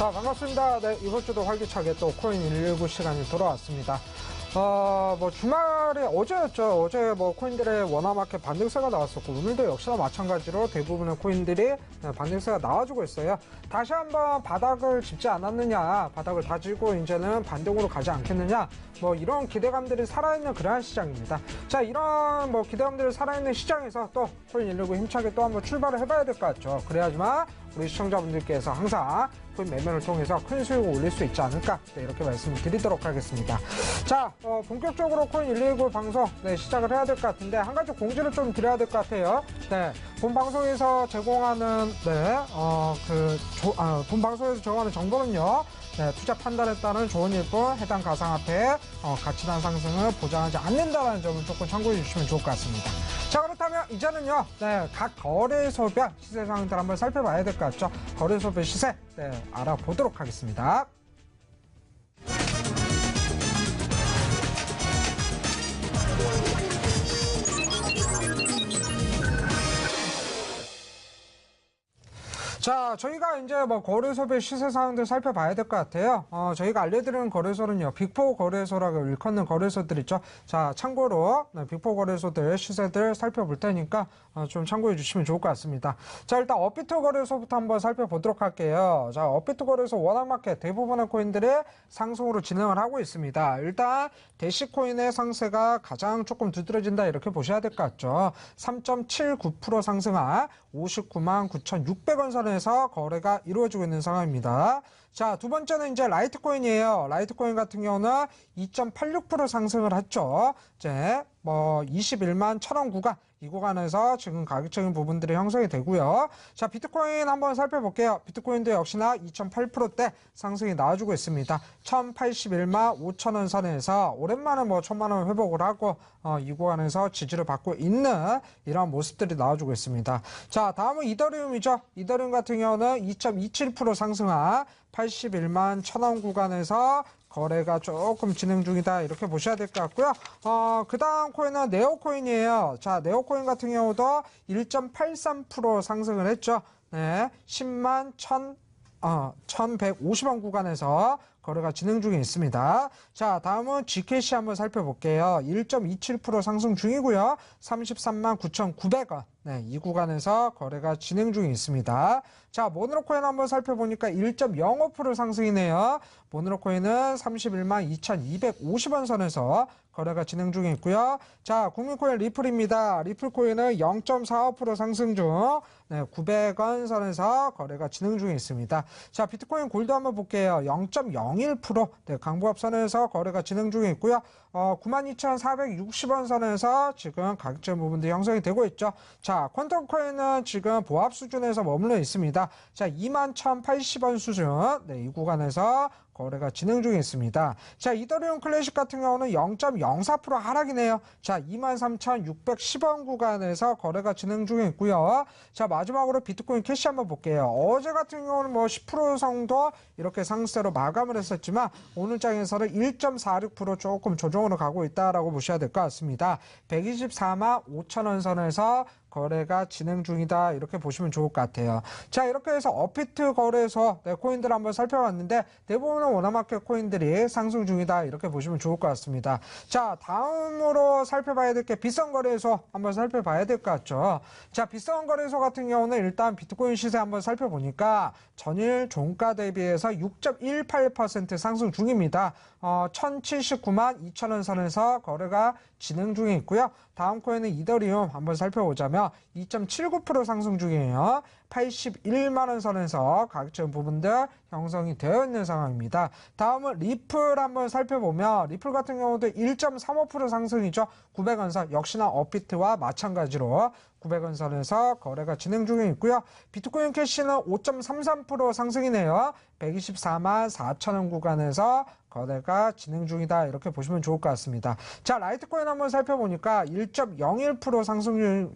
자, 반갑습니다. 네, 이번 주도 활기차게 또 코인 119 시간이 돌아왔습니다. 주말에 어제였죠. 어제 코인들의 원화마켓 반등세가 나왔었고, 오늘도 역시나 마찬가지로 대부분의 코인들이 반등세가 나와주고 있어요. 다시 한번 바닥을 짚지 않았느냐, 바닥을 다지고 이제는 반등으로 가지 않겠느냐, 이런 기대감들이 살아있는 그러한 시장입니다. 자, 이런 기대감들이 살아있는 시장에서 또 코인 119 힘차게 또 한번 출발을 해봐야 될 것 같죠. 그래야지만 우리 시청자분들께서 항상 코인 매매를 통해서 큰 수익을 올릴 수 있지 않을까, 이렇게 말씀을 드리도록 하겠습니다. 자, 본격적으로 코인 119 방송 시작을 해야 될 것 같은데, 한 가지 공지를 좀 드려야 될 것 같아요. 네, 본 방송에서 제공하는 본 방송에서 제공하는 정보는요, 투자 판단에 따른 좋은 일뿐 해당 가상화폐의 가치단 상승을 보장하지 않는다는 점을 조금 참고해 주시면 좋을 것 같습니다. 자, 그렇다면 이제는요, 각 거래소별 시세 상황들 한번 살펴봐야 될 것 같죠. 거래소별 시세 알아보도록 하겠습니다. 자, 저희가 이제 거래소별 시세 상황들 살펴봐야 될 것 같아요. 저희가 알려드리는 거래소는요, 빅4 거래소라고 일컫는 거래소들 있죠. 자, 참고로 빅4 거래소들 시세들 살펴볼 테니까 좀 참고해 주시면 좋을 것 같습니다. 자, 일단 업비트 거래소부터 한번 살펴보도록 할게요. 자, 업비트 거래소 워낙마켓 대부분의 코인들이 상승으로 진행을 하고 있습니다. 일단 대시코인의 상세가 가장 조금 두드러진다, 이렇게 보셔야 될 것 같죠. 3.79% 상승한 59만 9,600원 선에서 거래가 이루어지고 있는 상황입니다. 자, 두 번째는 이제 라이트코인이에요. 라이트코인 같은 경우는 2.86% 상승을 했죠. 이제 21만 1,000원 구간, 이 구간에서 지금 가격적인 부분들이 형성이 되고요. 자, 비트코인 한번 살펴볼게요. 비트코인도 역시나 2.8%대 상승이 나와주고 있습니다. 1,081만 5천원 선에서 오랜만에 1,000만원 회복을 하고 이 구간에서 지지를 받고 있는 이런 모습들이 나와주고 있습니다. 자, 다음은 이더리움이죠. 이더리움 같은 경우는 2.27% 상승한 81만 1,000원 구간에서 거래가 조금 진행 중이다, 이렇게 보셔야 될 것 같고요. 그 다음 코인은 네오코인이에요. 자, 네오코인 같은 경우도 1.83% 상승을 했죠. 네, 10만 1,150원 구간에서 거래가 진행 중에 있습니다. 자, 다음은 GCash 한번 살펴볼게요. 1.27% 상승 중이고요. 33만 9,900원. 네, 이 구간에서 거래가 진행 중에 있습니다. 자, 모노코인 한번 살펴보니까 1.05% 상승이네요. 모노코인은 31만 2,250원 선에서 거래가 진행 중에 있고요. 자, 국민코인 리플입니다. 리플코인은 0.45% 상승 중 900원 선에서 거래가 진행 중에 있습니다. 자, 비트코인 골드 한번 볼게요. 0.01% 강보합 선에서 거래가 진행 중에 있고요. 92,460원 선에서 지금 가격적 부분들이 형성이 되고 있죠. 자, 퀀텀코인은 지금 보합 수준에서 머물러 있습니다. 자, 21,080원 수준, 이 구간에서 거래가 진행 중에 있습니다. 자, 이더리움 클래식 같은 경우는 0.04% 하락이네요. 자, 23,610원 구간에서 거래가 진행 중에 있고요. 자, 마지막으로 비트코인 캐시 한번 볼게요. 어제 같은 경우는 10% 정도 이렇게 상승세로 마감을 했었지만 오늘 장에서는 1.46% 조금 조정으로 가고 있다라고 보셔야 될 것 같습니다. 124만 5천원 선에서 거래가 진행 중이다, 이렇게 보시면 좋을 것 같아요. 자, 이렇게 해서 업비트 거래소 코인들 한번 살펴봤는데 대부분의 원화마켓 코인들이 상승 중이다, 이렇게 보시면 좋을 것 같습니다. 자, 다음으로 살펴봐야 될 게 비싼 거래소 한번 살펴봐야 될 것 같죠. 자, 비싼 거래소 같은 경우는 일단 비트코인 시세 한번 살펴보니까 전일 종가 대비해서 6.18% 상승 중입니다. 1,079만 2천원 선에서 거래가 진행 중에 있고요. 다음 코인은 이더리움 한번 살펴보자면 2.79% 상승 중이에요. 81만원 선에서 가격적인 부분들 형성이 되어 있는 상황입니다. 다음은 리플 한번 살펴보면 리플 같은 경우도 1.35% 상승이죠. 900원 선, 역시나 업비트와 마찬가지로 900원 선에서 거래가 진행 중에 있고요. 비트코인 캐시는 5.33% 상승이네요. 124만 4천원 구간에서 거래가 진행 중이다, 이렇게 보시면 좋을 것 같습니다. 자, 라이트코인 한번 살펴보니까 1.01%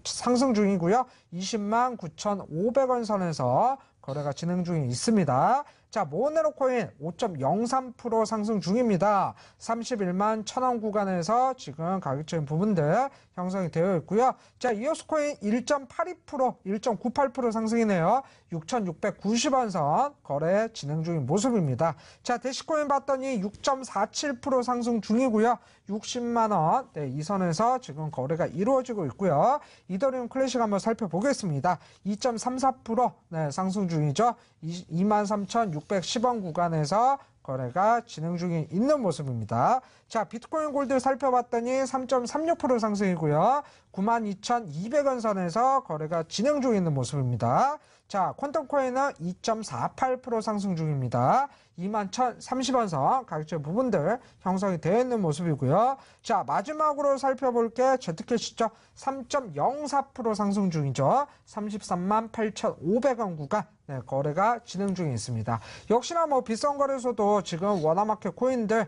상승 중이고요. 20만 9,500원 선에서 거래가 진행 중에 있습니다. 자, 모네로 코인 5.03% 상승 중입니다. 31만 1,000원 구간에서 지금 가격적인 부분들 형성이 되어 있고요. 자, 이오스 코인 1.82%, 1.98% 상승이네요. 6,690원 선 거래 진행 중인 모습입니다. 자, 대시코인 봤더니 6.47% 상승 중이고요. 60만 원, 네, 이 선에서 지금 거래가 이루어지고 있고요. 이더리움 클래식 한번 살펴보겠습니다. 2.34% 네, 상승 중이죠. 23,610원 구간에서 거래가 진행 중에 있는 모습입니다. 자, 비트코인 골드 살펴봤더니 3.36% 상승이고요. 92,200원 선에서 거래가 진행 중에 있는 모습입니다. 자, 퀀텀 코인은 2.48% 상승 중입니다. 21,030원 선 가격적 부분들 형성이 되어 있는 모습이고요. 자, 마지막으로 살펴볼 게 제트캐시죠. 3.04% 상승 중이죠. 33만 8,500원 구간 네, 거래가 진행 중에 있습니다. 역시나 뭐 비싼 거래소도 지금 워너마켓 코인들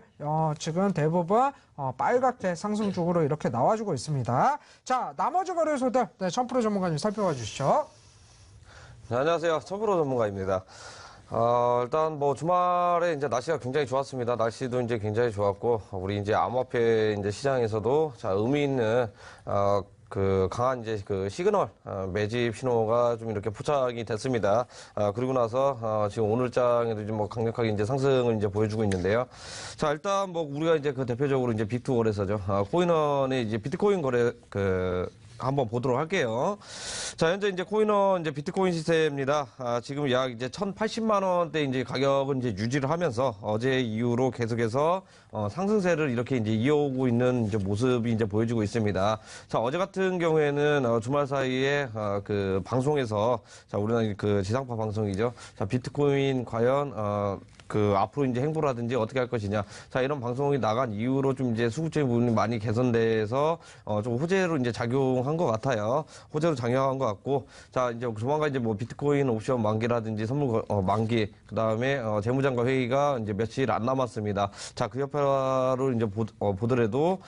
지금 대부분 빨갛게 상승 중으로 이렇게 나와주고 있습니다. 자, 나머지 거래소들 네, 1000% 전문가님 살펴봐 주시죠. 네, 안녕하세요. 1000% 전문가입니다. 일단 뭐 주말에 이제 날씨가 굉장히 좋았습니다. 날씨도 이제 굉장히 좋았고, 우리 이제 암호화폐 이제 시장에서도 자, 의미 있는, 그 강한 이제 그 시그널 매집 신호가 좀 이렇게 포착이 됐습니다. 그리고 나서 지금 오늘 장에도 좀 뭐 강력하게 이제 상승을 이제 보여주고 있는데요. 자, 일단 뭐 우리가 이제 그 대표적으로 이제 빅2 거래소죠. 코인원의 이제 비트코인 거래 한번 보도록 할게요. 자, 현재 이제 코인원 이제 비트코인 시세입니다. 지금 약 이제 1,080만 원대 이제 가격은 이제 유지를 하면서 어제 이후로 계속해서 상승세를 이렇게 이제 이어오고 있는 이제 모습이 이제 보여지고 있습니다. 자, 어제 같은 경우에는 주말 사이에 그 방송에서 자, 우리나라 그 지상파 방송이죠. 자, 비트코인 과연 그 앞으로 이제 행보라든지 어떻게 할 것이냐. 자, 이런 방송이 나간 이후로 좀 이제 수급적인 부분이 많이 개선돼서 좀 호재로 이제 작용한 것 같아요. 호재로 작용한 것 같고, 자, 이제 조만간 이제 뭐 비트코인 옵션 만기라든지 선물 만기, 그 다음에 재무장관 회의가 이제 며칠 안 남았습니다. 자, 그 여파로 이제 보더라도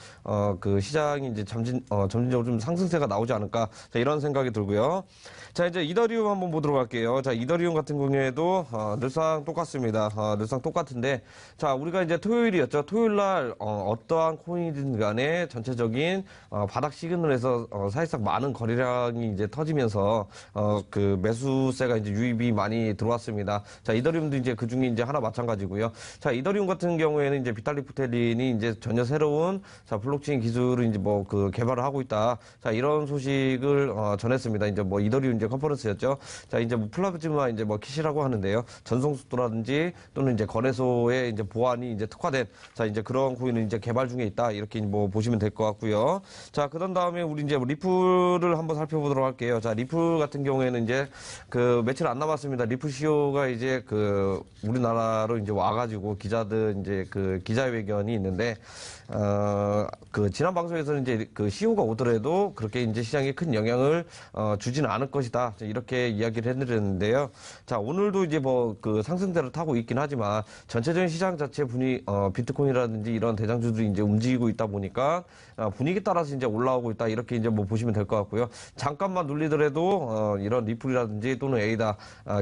그 시장이 이제 점진적으로 좀 상승세가 나오지 않을까. 자, 이런 생각이 들고요. 자, 이제 이더리움 한번 보도록 할게요. 자, 이더리움 같은 경우에도 늘상 똑같습니다. 늘상 똑같은데, 자, 우리가 이제 토요일이었죠. 토요일 날 어떠한 코인이든 간에 전체적인 바닥 시그널에서 사실상 많은 거래량이 이제 터지면서 그 매수세가 이제 유입이 많이 들어왔습니다. 자, 이더리움도 이제 그 중에 이제 하나 마찬가지고요. 자, 이더리움 같은 경우에는 이제 비탈릭 부테린이 이제 전혀 새로운 자, 블록체인 기술을 이제 뭐 그 개발을 하고 있다. 자, 이런 소식을 전했습니다. 이제 뭐 이더리움 이제 컨퍼런스였죠. 자, 이제 뭐 플라즈마 이제 뭐 킷이라고 하는데요. 전송 속도라든지 또는 이제 거래소의 이제 보안이 이제 특화된 자, 이제 그런 코인을 이제 개발 중에 있다. 이렇게 뭐 보시면 될 것 같고요. 자, 그런 다음에 우리 이제 리플을 한번 살펴보도록 할게요. 자, 리플 같은 경우에는 이제 그 며칠 안 남았습니다. 리플 CEO가 이제 그 우리나라로 이제 와가지고 기자들 이제 그 기자회견이 있는데 그 지난 방송에서는 이제 그 CEO가 오더라도 그렇게 이제 시장에 큰 영향을 주지는 않을 것이다. 이렇게 이야기를 해드렸는데요. 자, 오늘도 이제 뭐 그 상승세를 타고 있긴 하지만 전체적인 시장 자체 비트코인이라든지 이런 대장주들이 이제 움직이고 있다 보니까 분위기 따라서 이제 올라오고 있다. 이렇게 이제 뭐 보시면 될 것 같고요. 잠깐만 눌리더라도 이런 리플이라든지 또는 에이다,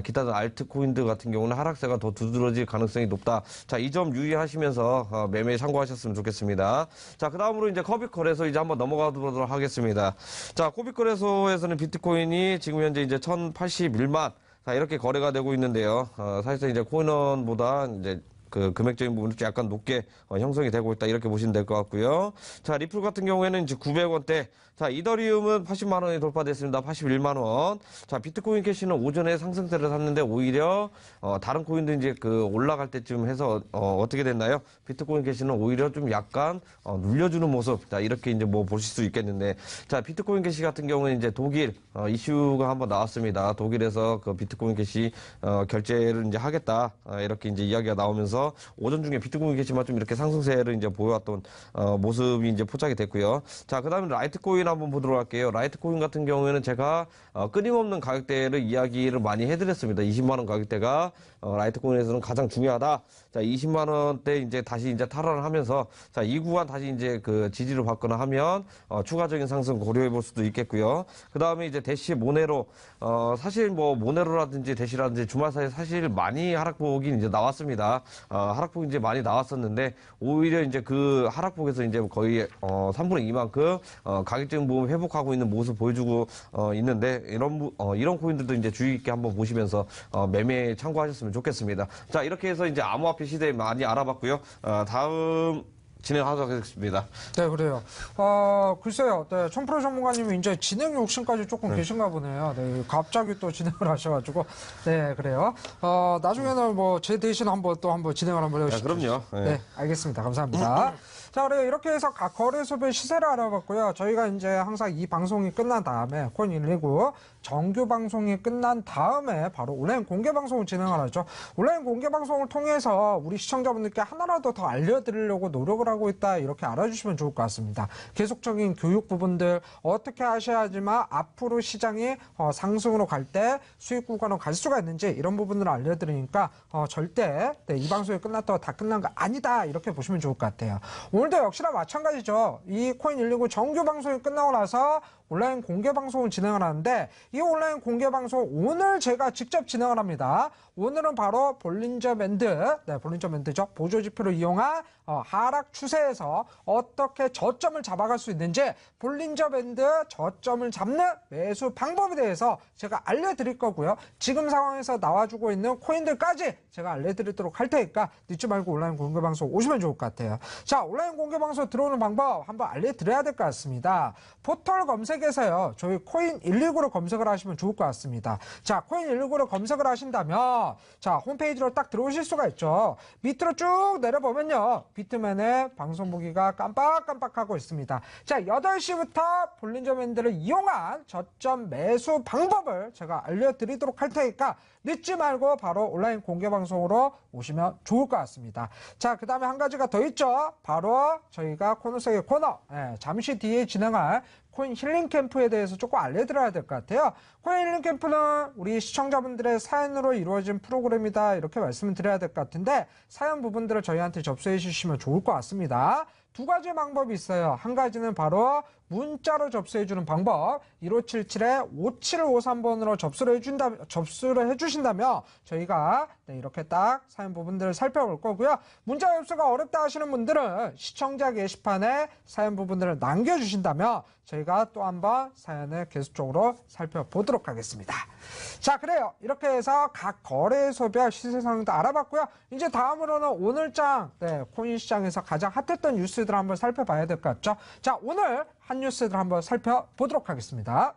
기타 알트 코인들 같은 경우는 하락세가 더 두드러질 가능성이 높다. 자, 이 점 유의하시면서 매매에 참고하셨으면 좋겠습니다. 자, 그 다음으로 이제 코빅 거래소 이제 한번 넘어가 보도록 하겠습니다. 자, 코빅 거래소에서는 비트코인이 지금 현재 이제 1,081만 자, 이렇게 거래가 되고 있는데요. 사실상 이제 코인원보다 이제 그 금액적인 부분이 약간 높게 형성이 되고 있다. 이렇게 보시면 될 것 같고요. 자, 리플 같은 경우에는 이제 900원대. 자, 이더리움은 80만 원이 돌파됐습니다. 81만 원. 자, 비트코인 캐시는 오전에 상승세를 샀는데 오히려 다른 코인도 이제 그 올라갈 때쯤 해서 어떻게 됐나요? 비트코인 캐시는 오히려 좀 약간 눌려주는 모습. 자, 이렇게 이제 뭐 보실 수 있겠는데, 자, 비트코인 캐시 같은 경우는 이제 독일 이슈가 한번 나왔습니다. 독일에서 그 비트코인 캐시 결제를 이제 하겠다. 이렇게 이제 이야기가 나오면서 그래서 오전 중에 비트코인이겠지만 좀 이렇게 상승세를 이제 보여왔던 모습이 이제 포착이 됐고요. 자, 그다음에 라이트코인 한번 보도록 할게요. 라이트코인 같은 경우에는 제가 끊임없는 가격대를 이야기를 많이 해드렸습니다. 20만 원 가격대가 라이트코인에서는 가장 중요하다. 자, 20만 원대 이제 다시 이제 탈환을 하면서 자, 이 구간 다시 이제 그 지지를 받거나 하면 추가적인 상승 고려해 볼 수도 있겠고요. 그다음에 이제 대시 모네로 사실 뭐 모네로라든지 대시라든지 주말 사이에 사실 많이 하락폭이 이제 나왔습니다. 하락폭이 이제 많이 나왔었는데 오히려 이제 그 하락폭에서 이제 거의 3분의 2만큼 가격적인 부분 회복하고 있는 모습 보여주고 있는데 이런 코인들도 이제 주의 깊게 한번 보시면서 매매에 참고하셨으면 좋겠습니다. 자, 이렇게 해서 이제 암호화폐 시대에 많이 알아봤고요. 다음 진행하도록 하겠습니다. 네, 그래요. 글쎄요. 네, 천프로 전문가님이 이제 진행 욕심까지 조금 계신가 보네요. 네, 갑자기 또 진행을 하셔가지고. 네, 그래요. 나중에는 뭐 제 대신 한번 진행을 한번 해주시죠. 그럼요. 네, 알겠습니다. 감사합니다. 자, 그래요. 이렇게 해서 각 거래소별 시세를 알아봤고요. 저희가 이제 항상 이 방송이 끝난 다음에 코인119 정규 방송이 끝난 다음에 바로 온라인 공개 방송을 진행을 하죠. 온라인 공개 방송을 통해서 우리 시청자분들께 하나라도 더 알려드리려고 노력을 하고 있다. 이렇게 알아주시면 좋을 것 같습니다. 계속적인 교육 부분들 어떻게 하셔야지만 앞으로 시장이 상승으로 갈 때 수익 구간으로 갈 수가 있는지 이런 부분들을 알려드리니까 절대 이 방송이 끝났다고 다 끝난 거 아니다. 이렇게 보시면 좋을 것 같아요. 오늘도 역시나 마찬가지죠. 이 코인119 정규 방송이 끝나고 나서 온라인 공개 방송을 진행을 하는데 이 온라인 공개 방송 오늘 제가 직접 진행을 합니다. 오늘은 바로 볼린저 밴드, 네, 볼린저 밴드죠. 보조 지표를 이용한 하락 추세에서 어떻게 저점을 잡아갈 수 있는지 볼린저 밴드 저점을 잡는 매수 방법에 대해서 제가 알려드릴 거고요. 지금 상황에서 나와주고 있는 코인들까지 제가 알려드리도록 할 테니까 늦지 말고 온라인 공개 방송 오시면 좋을 것 같아요. 자, 온라인 공개 방송 들어오는 방법 한번 알려드려야 될 것 같습니다. 포털 검색에서요. 저희 코인119로 검색을 하시면 좋을 것 같습니다. 자, 코인119로 검색을 하신다면 자, 홈페이지로 딱 들어오실 수가 있죠. 밑으로 쭉 내려보면요. 비트맨의 방송 보기가 깜빡깜빡하고 있습니다. 자, 8시부터 볼린저 밴드를 이용한 저점 매수 방법을 제가 알려드리도록 할 테니까 늦지 말고 바로 온라인 공개 방송으로 오시면 좋을 것 같습니다. 자, 그 다음에 한 가지가 더 있죠. 바로 저희가 코너 속의 코너, 잠시 뒤에 진행할 코인 힐링 캠프에 대해서 조금 알려드려야 될 것 같아요. 코인 힐링 캠프는 우리 시청자분들의 사연으로 이루어진 프로그램이다. 이렇게 말씀을 드려야 될 것 같은데 사연 부분들을 저희한테 접수해 주시면 좋을 것 같습니다. 두 가지 방법이 있어요. 한 가지는 바로 문자로 접수해주는 방법 1577-5753번으로 접수를 해주신다면 저희가 이렇게 딱 사연 부분들을 살펴볼 거고요. 문자 접수가 어렵다 하시는 분들은 시청자 게시판에 사연 부분들을 남겨주신다면 저희가 또 한번 사연을 계속적으로 살펴보도록 하겠습니다. 자, 그래요. 이렇게 해서 각 거래소별 시세 상황도 알아봤고요. 이제 다음으로는 오늘장 코인 시장에서 가장 핫했던 뉴스들 한번 살펴봐야 될 것 같죠. 자, 오늘 한 뉴스들 한번 살펴보도록 하겠습니다.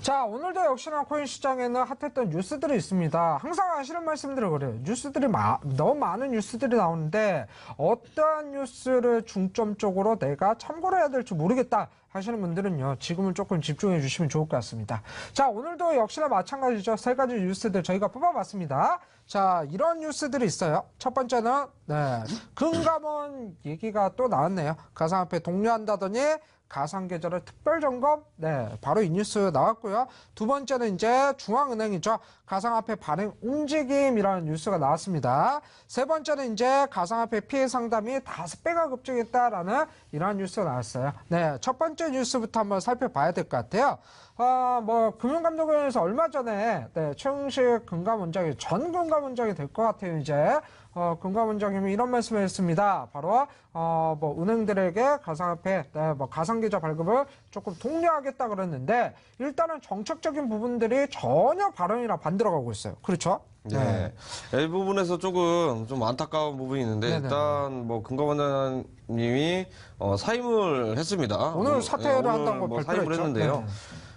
자, 오늘도 역시나 코인 시장에는 핫했던 뉴스들이 있습니다. 항상 하시는 말씀들을 그래요. 뉴스들이 너무 많은 뉴스들이 나오는데 어떠한 뉴스를 중점적으로 내가 참고를 해야 될지 모르겠다 하시는 분들은요. 지금은 조금 집중해 주시면 좋을 것 같습니다. 자, 오늘도 역시나 마찬가지죠. 세 가지 뉴스들 저희가 뽑아봤습니다. 자, 이런 뉴스들이 있어요. 첫 번째는 금감원 얘기가 또 나왔네요. 가상화폐 독려한다더니 가상계좌를 특별점검, 바로 이 뉴스 나왔고요. 두 번째는 이제 중앙은행이죠. 가상화폐 발행 움직임이라는 뉴스가 나왔습니다. 세 번째는 이제 가상화폐 피해 상담이 5배가 급증했다라는 이러한 뉴스가 나왔어요. 네, 첫 번째 뉴스부터 한번 살펴봐야 될 것 같아요. 금융감독원에서 얼마 전에 최웅식 금감원장이 전 금감원장이 될 것 같아요. 이제 금감원장님이 이런 말씀을 했습니다. 바로 은행들에게 가상화폐, 가상계좌 발급을 조금 독려하겠다 그랬는데 일단은 정책적인 부분들이 전혀 발언이랑 반대로 있어요. 그렇죠? 네. 이 부분에서 조금 좀 안타까운 부분이 있는데 일단 금감원장님이 사임을 했습니다. 오늘 사퇴를 한다고 발표를 사임을 했죠. 했는데요.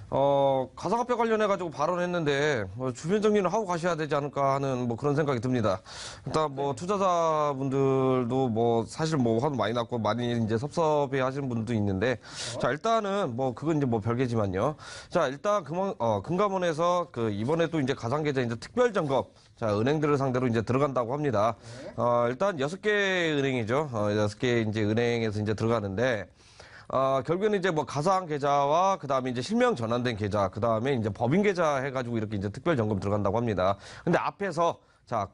가상화폐 관련해가지고 발언했는데, 주변 정리는 하고 가셔야 되지 않을까 하는 뭐 그런 생각이 듭니다. 일단 뭐 투자자분들도 뭐 사실 뭐 화도 많이 났고 많이 이제 섭섭해 하시는 분도 있는데, 자, 일단은 뭐 그건 이제 뭐 별개지만요. 자, 일단 금감원에서 그 이번에 또 이제 가상계좌 이제 특별 점검, 자, 은행들을 상대로 이제 들어간다고 합니다. 일단 6개 은행이죠. 6개 이제 은행에서 이제 들어가는데, 결국에는 이제 뭐 가상 계좌와 그 다음에 이제 실명 전환된 계좌, 그 다음에 이제 법인 계좌 해가지고 이렇게 이제 특별 점검 들어간다고 합니다. 근데 앞에서 자,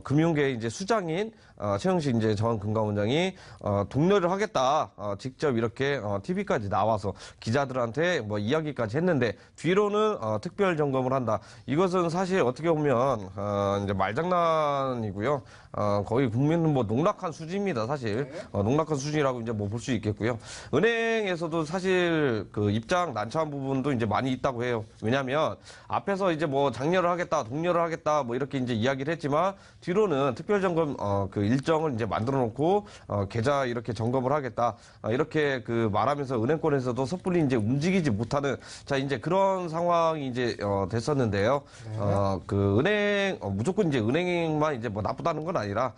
금융계 이제 수장인, 최영식 이제 전 금감원장이, 독려를 하겠다. 직접 이렇게, TV까지 나와서 기자들한테 뭐 이야기까지 했는데, 뒤로는, 특별 점검을 한다. 이것은 사실 어떻게 보면, 이제 말장난이고요. 거의 국민은 뭐 농락한 수준입니다, 사실. 농락한 수준이라고 이제 뭐 볼 수 있겠고요. 은행에서도 사실 그 입장 난처한 부분도 이제 많이 있다고 해요. 왜냐면, 앞에서 이제 뭐 장려를 하겠다, 독려를 하겠다, 뭐 이렇게 이제 이야기를 했지만 뒤로는 특별점검 그 일정을 이제 만들어 놓고 계좌 이렇게 점검을 하겠다 이렇게 그 말하면서 은행권에서도 섣불리 이제 움직이지 못하는 자 이제 그런 상황이 이제 됐었는데요. 그 은행 무조건 이제 은행만 이제 뭐 나쁘다는 건 아니라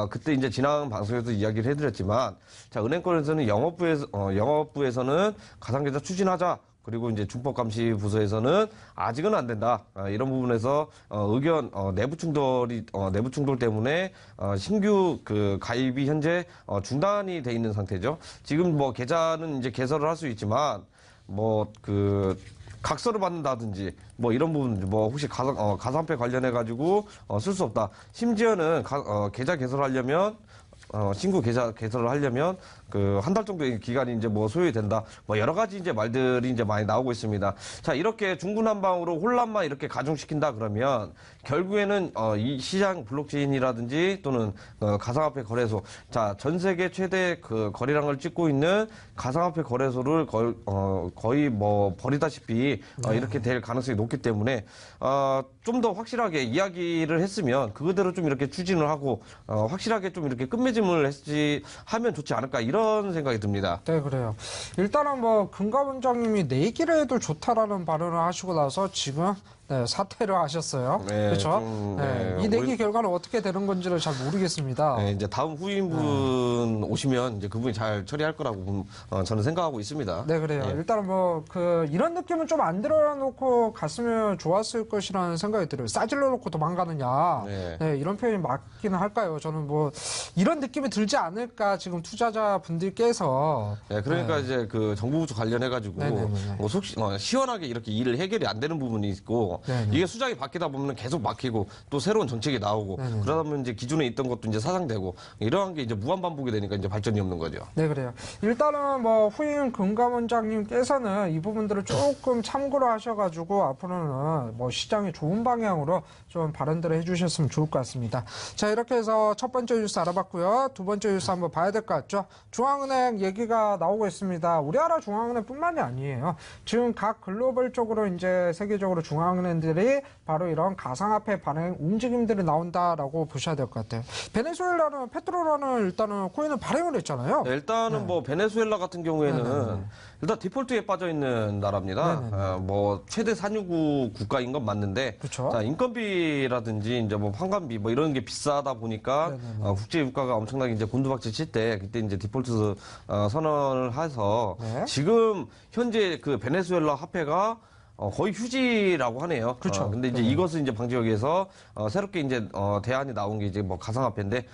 그때 이제 지난 방송에서 이야기를 해드렸지만 자 은행권에서는 영업부에서는 가상계좌 추진하자. 그리고 이제 준법감시부서에서는 아직은 안 된다. 이런 부분에서 의견 내부 충돌 때문에 신규 그 가입이 현재 중단이 돼 있는 상태죠. 지금 뭐 계좌는 이제 개설을 할 수 있지만 뭐 그 각서를 받는다든지 뭐 이런 부분 뭐 혹시 가상화폐 관련해 가지고 쓸 수 없다. 심지어는 계좌 개설하려면 신규 계좌 개설을 하려면 그 한 달 정도의 기간이 이제 뭐 소요이 된다. 뭐 여러 가지 이제 말들이 이제 많이 나오고 있습니다. 자, 이렇게 중구난방으로 혼란만 이렇게 가중시킨다 그러면 결국에는 이 시장 블록체인이라든지 또는 가상화폐 거래소 자, 전 세계 최대 그 거래량을 찍고 있는 가상화폐 거래소를 거의 뭐 버리다시피 이렇게 될 가능성이 높기 때문에 좀 더 확실하게 이야기를 했으면 그대로 좀 이렇게 추진을 하고 확실하게 좀 이렇게 끝맺음을 하면 좋지 않을까 이런 생각이 듭니다. 네, 그래요. 일단은 뭐 금감원장님이 내기를 해도 좋다라는 발언을 하시고 나서 지금 네, 사퇴를 하셨어요. 네, 그렇죠? 좀, 네, 이 내기 결과는 어떻게 되는 건지를 잘 모르겠습니다. 네, 이제 다음 후임분 오시면 이제 그분이 잘 처리할 거라고 저는 생각하고 있습니다. 네, 그래요. 일단은 뭐, 이런 느낌은 좀 안 들어놓고 갔으면 좋았을 것이라는 생각이 들어요. 싸질러 놓고 도망가느냐. 네. 네, 이런 표현이 맞기는 할까요? 저는 뭐, 이런 느낌이 들지 않을까, 지금 투자자분들께서. 네, 그러니까 이제 그 정부 부처 관련해가지고 네네네. 뭐 시원하게 이렇게 일을 해결이 안 되는 부분이 있고 네네. 이게 수장이 바뀌다 보면 계속 막히고 또 새로운 정책이 나오고 네네. 그러다 보면 이제 기존에 있던 것도 이제 사장되고 이러한 게 이제 무한 반복이 되니까 이제 발전이 없는 거죠. 네, 그래요. 일단은 뭐 후임 금감원장님께서는 이 부분들을 조금 참고를 하셔가지고 앞으로는 뭐 시장이 좋은 방향으로 좀 발언들을 해주셨으면 좋을 것 같습니다. 자, 이렇게 해서 첫 번째 뉴스 알아봤고요. 두 번째 뉴스 한번 봐야 될 것 같죠? 중앙은행 얘기가 나오고 있습니다. 우리나라 중앙은행뿐만이 아니에요. 지금 각 글로벌적으로 이제 세계적으로 중앙은행들이 바로 이런 가상화폐 발행 움직임들이 나온다라고 보셔야 될 것 같아요. 베네수엘라는 페트로라는 일단은 코인을 발행을 했잖아요. 네, 일단은 뭐 베네수엘라 같은 경우에는 일단 디폴트에 빠져 있는 나라입니다. 뭐 최대 산유국 국가인 건 맞는데, 그렇죠. 자 인건비라든지 이제 뭐 환관비 뭐 이런 게 비싸다 보니까 국제 유가가 엄청나게 이제 곤두박질 칠 때 그때 이제 디폴트 선언을 해서 네. 지금 현재 그 베네수엘라 화폐가 거의 휴지라고 하네요. 그렇죠. 근데 이제 이것을 이제 방지하기 위해서 새롭게 이제 대안이 나온 게 이제 뭐 가상화폐인데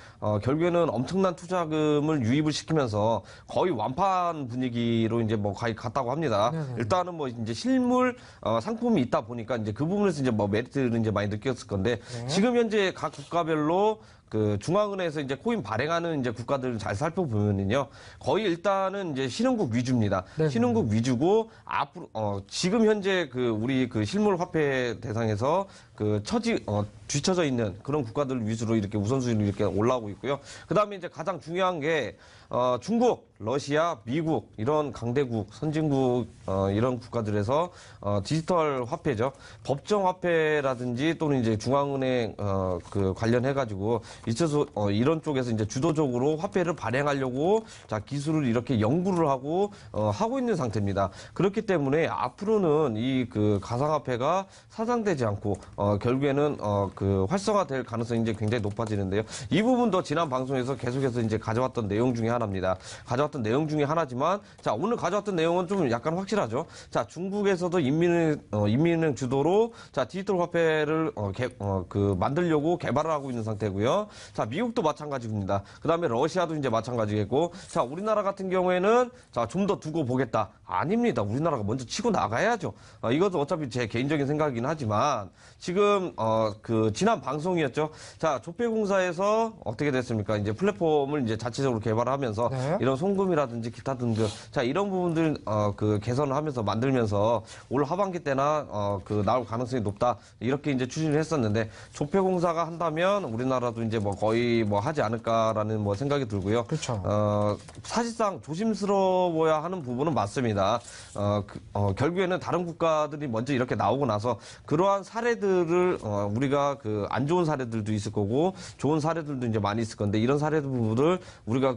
결국에는 엄청난 투자금을 유입을 시키면서 거의 완판 분위기로 이제 뭐 거의 갔다고 합니다. 네네. 일단은 뭐 이제 실물 상품이 있다 보니까 이제 그 부분에서 이제 뭐 메리트를 이제 많이 느꼈을 건데 지금 현재 각 국가별로 그 중앙은행에서 이제 코인 발행하는 이제 국가들을 잘 살펴보면은요 거의 일단은 이제 신흥국 위주입니다. 네네. 신흥국 위주고 앞으로 지금 현재 그 우리 그 실물 화폐 대상에서 뒤처져 있는 그런 국가들 위주로 이렇게 우선순위로 이렇게 올라오고 있고요. 그 다음에 이제 가장 중요한 게 중국, 러시아, 미국 이런 강대국, 선진국 이런 국가들에서 디지털 화폐죠. 법정 화폐라든지 또는 이제 중앙은행 관련해 가지고 있어서 이런 쪽에서 이제 주도적으로 화폐를 발행하려고 자 기술을 이렇게 연구를 하고 있는 상태입니다. 그렇기 때문에 앞으로는 이 가상화폐가 사장되지 않고 결국에는 활성화될 가능성이 이제 굉장히 높아지는데요. 이 부분도 지난 방송에서 계속해서 이제 가져왔던 내용 중에 하나입니다. 가져왔던 내용 중에 하나지만 자 오늘 가져왔던 내용은 좀 약간 확실하죠. 자 중국에서도 인민은행 주도로 자 디지털 화폐를 만들려고 개발을 하고 있는 상태고요. 자 미국도 마찬가지입니다. 그다음에 러시아도 이제 마찬가지겠고 자 우리나라 같은 경우에는 자 좀 더 두고 보겠다. 아닙니다. 우리나라가 먼저 치고 나가야죠. 이것도 어차피 제 개인적인 생각이긴 하지만 지금 지난 방송이었죠. 자 조폐공사에서 어떻게 됐습니까? 이제 플랫폼을 이제 자체적으로 개발하면서 네. 이런 송금이라든지 기타 등등 자 이런 부분들 개선을 하면서 만들면서 올 하반기 때나 나올 가능성이 높다 이렇게 이제 추진을 했었는데 조폐공사가 한다면 우리나라도 이제 뭐 거의 뭐 하지 않을까라는 뭐 생각이 들고요. 그렇죠. 사실상 조심스러워야 하는 부분은 맞습니다. 결국에는 다른 국가들이 먼저 이렇게 나오고 나서 그러한 사례들을 우리가 안 좋은 사례들도 있을 거고 좋은 사례들도 이제 많이 있을 건데 이런 사례들을 우리가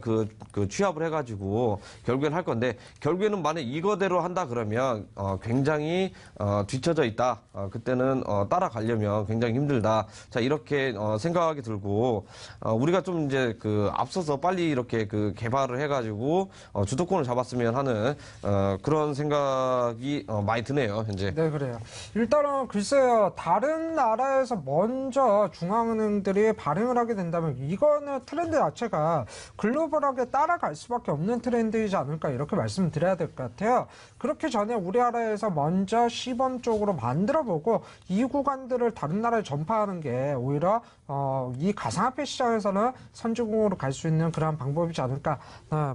취합을 해가지고 결국엔 할 건데 결국에는 만약 이거대로 한다 그러면 굉장히 뒤처져 있다. 그때는 따라가려면 굉장히 힘들다. 자 이렇게 생각이 들고 우리가 좀 이제 앞서서 빨리 이렇게 개발을 해가지고 주도권을 잡았으면 하는 그런 생각이 많이 드네요 현재. 네, 그래요. 일단은 글쎄요, 다른 나라에서 먼저 중앙은행들이 발행을 하게 된다면 이거는 트렌드 자체가 글로벌하게 따라갈 수밖에 없는 트렌드이지 않을까 이렇게 말씀드려야 될 것 같아요. 그렇기 전에 우리나라에서 먼저 시범적으로 만들어보고 이 구간들을 다른 나라에 전파하는 게 오히려 이 가상화폐 시장에서는 선진국으로 갈 수 있는 그런 방법이지 않을까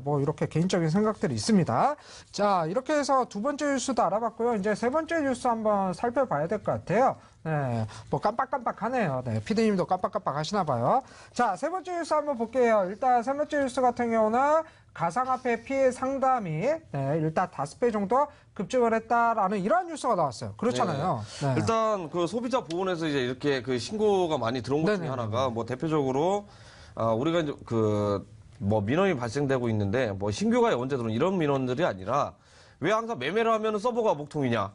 뭐 이렇게 개인적인 생각들이 있습니다. 자 이렇게 해서 두 번째 뉴스도 알아봤고요. 이제 세 번째 뉴스 한번 살펴봐야 될 것 같아요. 네, 뭐 깜빡깜빡하네요. 네, 피디님도 깜빡깜빡 하시나 봐요. 자, 세 번째 뉴스 한번 볼게요. 일단 세 번째 뉴스 같은 경우는 가상화폐 피해 상담이 일단 5배 정도 급증을 했다라는 이러한 뉴스가 나왔어요. 그렇잖아요. 네. 일단 소비자 보호원에서 이제 이렇게 신고가 많이 들어온 것 중에 네네. 하나가 뭐 대표적으로 우리가 이제 뭐 민원이 발생되고 있는데 뭐 신규가 언제 들어온 이런 민원들이 아니라 왜 항상 매매를 하면 서버가 목통이냐?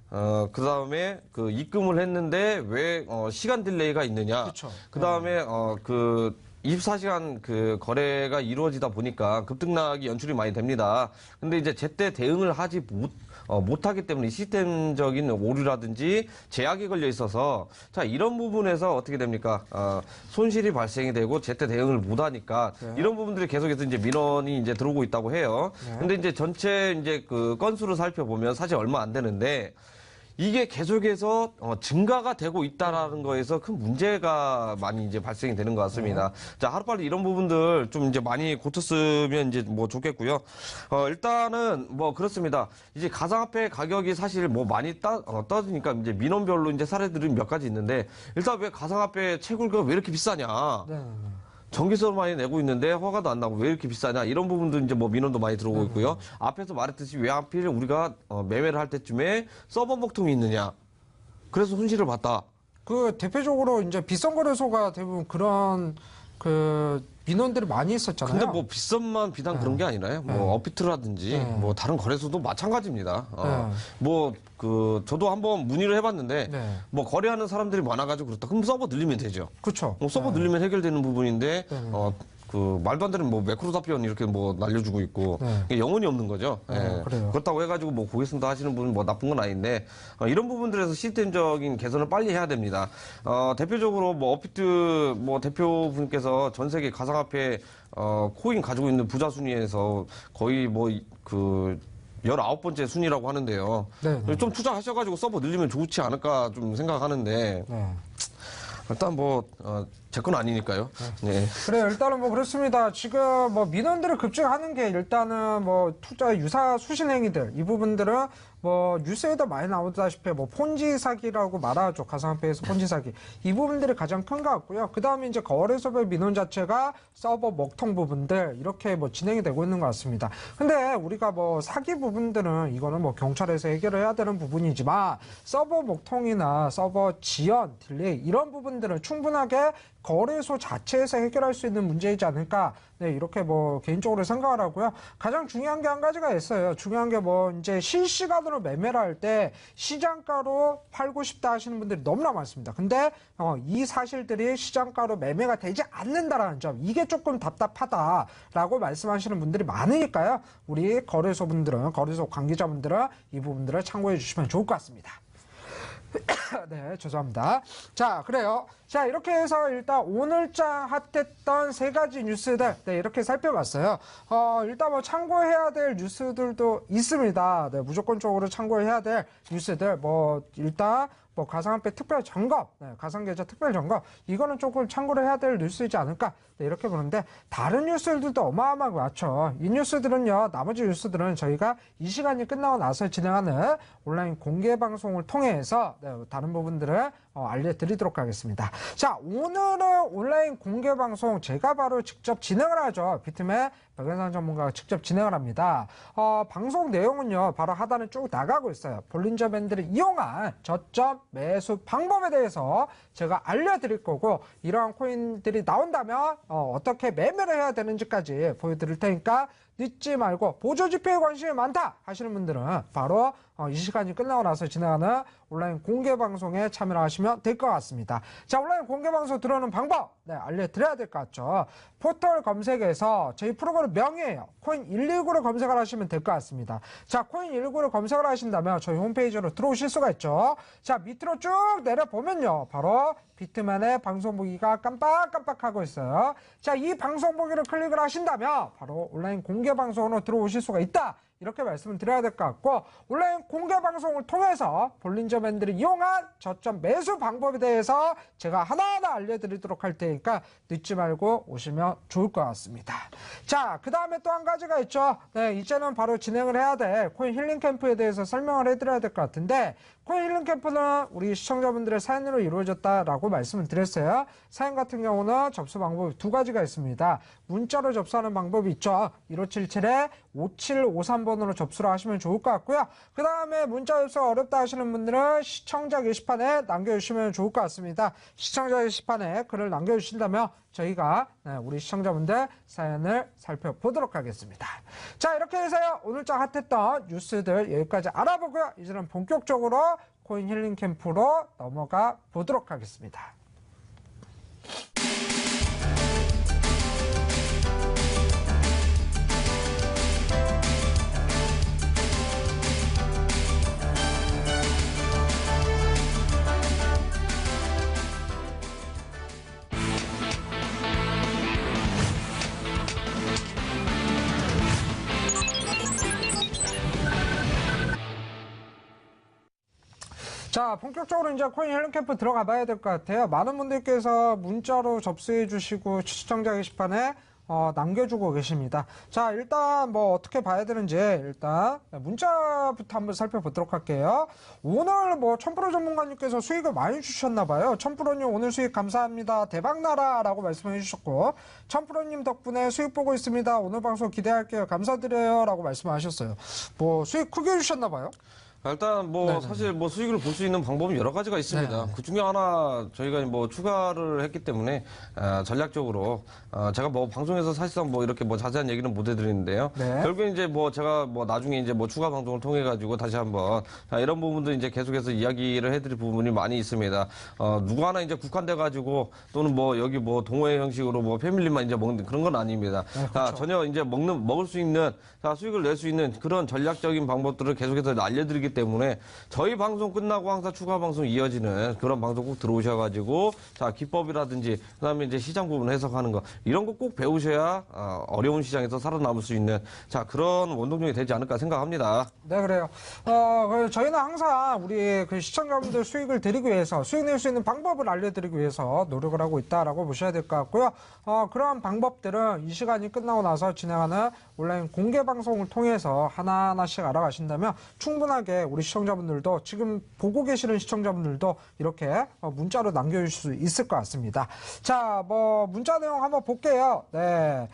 그 다음에 입금을 했는데 왜 시간 딜레이가 있느냐? 그쵸. 그 다음에 24시간 거래가 이루어지다 보니까 급등락이 연출이 많이 됩니다. 근데 이제 제때 대응을 하지 못하기 때문에 시스템적인 오류라든지 제약이 걸려 있어서 자 이런 부분에서 어떻게 됩니까? 손실이 발생이 되고 제때 대응을 못하니까 네. 이런 부분들이 계속해서 이제 민원이 이제 들어오고 있다고 해요. 네. 근데 이제 전체 이제 건수를 살펴보면 사실 얼마 안 되는데. 이게 계속해서 증가가 되고 있다라는 거에서 큰 문제가 많이 이제 발생이 되는 것 같습니다. 자, 하루빨리 이런 부분들 좀 이제 많이 고쳤으면 이제 뭐 좋겠고요. 일단은 뭐 그렇습니다. 이제 가상화폐 가격이 사실 뭐 많이 떠드니까 이제 민원별로 이제 사례들이 몇 가지 있는데 일단 왜 가상화폐 채굴가가 왜 이렇게 비싸냐? 네. 전기세로 많이 내고 있는데 허가도 안 나고 왜 이렇게 비싸냐 이런 부분도 이제 뭐 민원도 많이 들어오고 있고요. 앞에서 말했듯이 왜 하필 우리가 매매를 할 때쯤에 서버 목통이 있느냐. 그래서 손실을 봤다. 대표적으로 이제 비싼거래소가 대부분 그런 민원들이 많이 있었잖아요. 근데 뭐 비싼만 비단 그런 게 아니라요. 뭐 업비트라든지 뭐 다른 거래소도 마찬가지입니다. 뭐 저도 한번 문의를 해봤는데 네. 뭐 거래하는 사람들이 많아가지고 그렇다. 그럼 서버 늘리면 되죠. 그렇죠. 뭐 서버 늘리면 해결되는 부분인데 네. 말도 안 되는 뭐 매크로 답변 이렇게 뭐 날려주고 있고 네. 이게 영혼이 없는 거죠. 예. 그래요. 그렇다고 해가지고 뭐 고객센터 하시는 분은 뭐 나쁜 건 아닌데 이런 부분들에서 시스템적인 개선을 빨리 해야 됩니다. 대표적으로 뭐 업비트 뭐 대표분께서 전 세계 가상화폐 코인 가지고 있는 부자 순위에서 거의 뭐 19번째 순위라고 하는데요. 네. 좀 투자하셔가지고 서버 늘리면 좋지 않을까 좀 생각하는데 네. 일단 뭐 제 건 아니니까요. 네. 그래요. 일단은 뭐 그렇습니다. 지금 뭐 민원들을 급증하는 게 일단은 뭐 투자 유사 수신 행위들 이 부분들은 뭐 뉴스에도 많이 나오다시피 뭐 폰지 사기라고 말하죠. 가상화폐에서 폰지 사기. 이 부분들이 가장 큰 것 같고요. 그 다음에 이제 거래소별 민원 자체가 서버 먹통 부분들 이렇게 뭐 진행이 되고 있는 것 같습니다. 근데 우리가 뭐 사기 부분들은 이거는 뭐 경찰에서 해결을 해야 되는 부분이지만 서버 먹통이나 서버 지연, 딜레이 이런 부분들은 충분하게 거래소 자체에서 해결할 수 있는 문제이지 않을까. 네, 이렇게 뭐 개인적으로 생각을 하고요. 가장 중요한 게 한 가지가 있어요. 중요한 게 뭐 이제 실시간으로 매매를 할 때 시장가로 팔고 싶다 하시는 분들이 너무나 많습니다. 근데 이 사실들이 시장가로 매매가 되지 않는다라는 점, 이게 조금 답답하다라고 말씀하시는 분들이 많으니까요. 우리 거래소 분들은, 거래소 관계자분들은 이 부분들을 참고해 주시면 좋을 것 같습니다. 네, 죄송합니다. 자, 그래요. 자, 이렇게 해서 일단 오늘장 핫했던 세 가지 뉴스들, 네, 이렇게 살펴봤어요. 일단 뭐 참고해야 될 뉴스들도 있습니다. 네, 무조건적으로 참고해야 될 뉴스들, 뭐, 일단, 뭐 가상화폐 특별 점검, 네, 가상계좌 특별 점검, 이거는 조금 참고를 해야 될 뉴스이지 않을까, 네, 이렇게 보는데 다른 뉴스들도 어마어마하게 많죠. 이 뉴스들은요, 나머지 뉴스들은 저희가 이 시간이 끝나고 나서 진행하는 온라인 공개 방송을 통해서 네, 다른 부분들을 알려드리도록 하겠습니다. 자, 오늘은 온라인 공개 방송 제가 바로 직접 진행을 하죠. 비트맨 박연상 전문가가 직접 진행을 합니다. 방송 내용은요, 바로 하단에 쭉 나가고 있어요. 볼린저 밴드를 이용한 저점 매수 방법에 대해서 제가 알려드릴 거고, 이러한 코인들이 나온다면 어떻게 매매를 해야 되는지까지 보여드릴 테니까 늦지 말고, 보조 지표에 관심이 많다 하시는 분들은 바로 이 시간이 끝나고 나서 진행하는 온라인 공개 방송에 참여를 하시면 될 것 같습니다. 자, 온라인 공개 방송 들어오는 방법, 네, 알려드려야 될 것 같죠. 포털 검색에서 저희 프로그램 명이에요. 코인 119를 검색을 하시면 될 것 같습니다. 자, 코인 119를 검색을 하신다면 저희 홈페이지로 들어오실 수가 있죠. 자, 밑으로 쭉 내려보면요, 바로 비트맨의 방송 보기가 깜빡깜빡하고 있어요. 자, 이 방송 보기를 클릭을 하신다면 바로 온라인 공개 방송으로 들어오실 수가 있다. 이렇게 말씀을 드려야 될 것 같고, 온라인 공개 방송을 통해서 볼린저 밴드를 이용한 저점 매수 방법에 대해서 제가 하나하나 알려드리도록 할 테니까 늦지 말고 오시면 좋을 것 같습니다. 자, 그 다음에 또 한 가지가 있죠. 네, 이제는 바로 진행을 해야 될 코인 힐링 캠프에 대해서 설명을 해드려야 될 것 같은데, 코인 힐링 캠프는 우리 시청자분들의 사연으로 이루어졌다라고 말씀을 드렸어요. 사연 같은 경우는 접수 방법이 두 가지가 있습니다. 문자로 접수하는 방법이 있죠. 1577-5753번으로 접수를 하시면 좋을 것 같고요. 그 다음에 문자 접수가 어렵다 하시는 분들은 시청자 게시판에 남겨주시면 좋을 것 같습니다. 시청자 게시판에 글을 남겨주신다면 저희가 우리 시청자분들 사연을 살펴보도록 하겠습니다. 자, 이렇게 해서요, 오늘장 핫했던 뉴스들 여기까지 알아보고요. 이제는 본격적으로 코인 힐링 캠프로 넘어가 보도록 하겠습니다. 자, 본격적으로 이제 코인 힐링 캠프 들어가 봐야 될 것 같아요. 많은 분들께서 문자로 접수해 주시고 시청자 게시판에 남겨주고 계십니다. 자, 일단 뭐 어떻게 봐야 되는지 일단 문자부터 한번 살펴보도록 할게요. 오늘 뭐 1000% 전문가님께서 수익을 많이 주셨나봐요. 1000%님 오늘 수익 감사합니다. 대박나라 라고 말씀해 주셨고, 1000%님 덕분에 수익 보고 있습니다. 오늘 방송 기대할게요. 감사드려요 라고 말씀하셨어요. 뭐 수익 크게 주셨나봐요. 일단 뭐 네네. 사실 뭐 수익을 볼 수 있는 방법은 여러 가지가 있습니다. 네네. 그 중에 하나 저희가 뭐 추가를 했기 때문에 전략적으로 제가 뭐 방송에서 사실상 뭐 이렇게 뭐 자세한 얘기는 못 해드리는데요. 네. 결국에 이제 뭐 제가 뭐 나중에 이제 뭐 추가 방송을 통해 가지고 다시 한번 이런 부분도 이제 계속해서 이야기를 해드릴 부분이 많이 있습니다. 누구 하나 이제 국한돼 가지고 또는 뭐 여기 뭐 동호회 형식으로 뭐 패밀리만 이제 먹는 그런 건 아닙니다. 네, 그렇죠. 전혀 이제 먹을 수 있는 수익을 낼 수 있는 그런 전략적인 방법들을 계속해서 알려드리기 때문에 저희 방송 끝나고 항상 추가 방송 이어지는 그런 방송 꼭 들어오셔가지고 기법이라든지 그다음에 이제 시장 부분 해석하는 거 이런 거 꼭 배우셔야 어려운 시장에서 살아남을 수 있는 그런 원동력이 되지 않을까 생각합니다. 네, 그래요. 저희는 항상 우리 그 시청자분들 수익을 드리기 위해서, 수익 낼 수 있는 방법을 알려드리기 위해서 노력을 하고 있다라고 보셔야 될 것 같고요. 그러한 방법들은 이 시간이 끝나고 나서 진행하는 온라인 공개 방송을 통해서 하나하나씩 알아가신다면 충분하게 때 우리 시청자분들도 지금 보고 계시는 시청자분들도 이렇게 문자로 남겨주실 수 있을 것 같습니다. 자, 뭐 문자 내용 한번 볼게요. 네,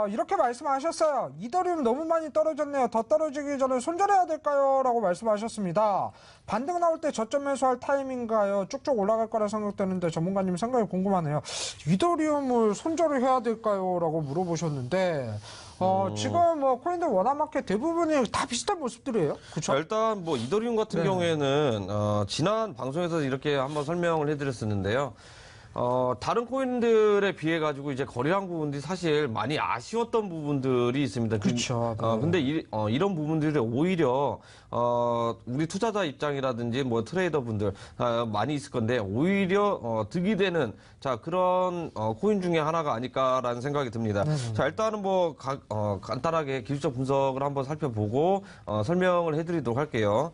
이렇게 말씀하셨어요. 이더리움 너무 많이 떨어졌네요. 더 떨어지기 전에 손절해야 될까요? 라고 말씀하셨습니다. 반등 나올 때 저점 매수할 타이밍인가요? 쭉쭉 올라갈 거라 생각되는데 전문가님 생각이 궁금하네요. 이더리움을 손절을 해야 될까요? 라고 물어보셨는데 지금 뭐 코인들 원화마켓 대부분이 다 비슷한 모습들이에요. 그렇죠? 일단 뭐 이더리움 같은 경우에는 지난 방송에서 이렇게 한번 설명을 해드렸었는데요. 다른 코인들에 비해 가지고 이제 거래량 부분들이 사실 많이 아쉬웠던 부분들이 있습니다. 그렇죠. 네. 근데 이런 부분들이 오히려 우리 투자자 입장이라든지 뭐 트레이더 분들 많이 있을 건데 오히려 득이 되는 자 그런 코인 중에 하나가 아닐까라는 생각이 듭니다. 자 일단은 뭐 간단하게 기술적 분석을 한번 살펴보고 설명을 해드리도록 할게요.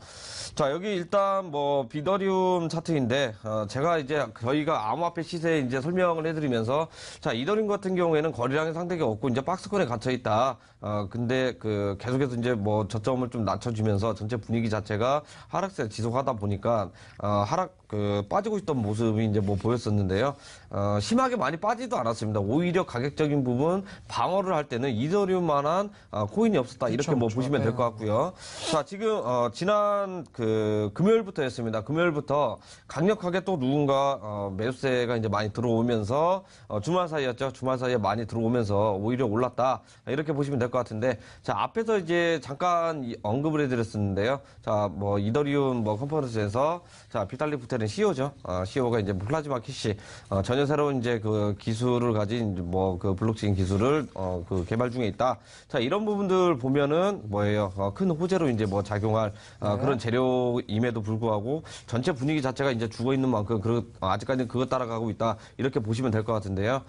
자 여기 일단 뭐 비더리움 차트인데 제가 이제 저희가 암호화폐 시세 이제 설명을 해드리면서 자 이더리움 같은 경우에는 거래량이 상당히 없고 이제 박스권에 갇혀 있다. 근데 그 계속해서 이제 뭐 저점을 좀 낮춰주면서 전체 분위기 자체가 하락세 지속하다 보니까 빠지고 있던 모습이 이제 뭐 보였었는데요. 심하게 많이 빠지도 않았습니다. 오히려 가격적인 부분 방어를 할 때는 이더리움만한 코인이 없었다. 이렇게 그쵸, 뭐 그쵸. 보시면 될 네. 것 같고요. 자 지금 지난 그 금요일부터였습니다. 금요일부터 강력하게 또 누군가 매수세가 이제 많이 들어오면서 주말 사이였죠. 주말 사이에 많이 들어오면서 오히려 올랐다. 이렇게 보시면 될 것 같은데 자 앞에서 이제 잠깐 언급을 해드렸었는데요. 자 뭐 이더리움 뭐 컨퍼런스에서 자 비탈릭 부테린 CEO죠. CEO가 이제 플라즈마 캐시 전혀 새로운 이제 그 기술을 가진 뭐 그 블록체인 기술을 그 개발 중에 있다. 자 이런 부분들 보면은 뭐예요? 큰 호재로 이제 뭐 작용할 그런 재료임에도 불구하고 전체 분위기 자체가 이제 죽어 있는 만큼 아직까지는 그것 따라가고 있다. 이렇게 보시면 될 것 같은데요.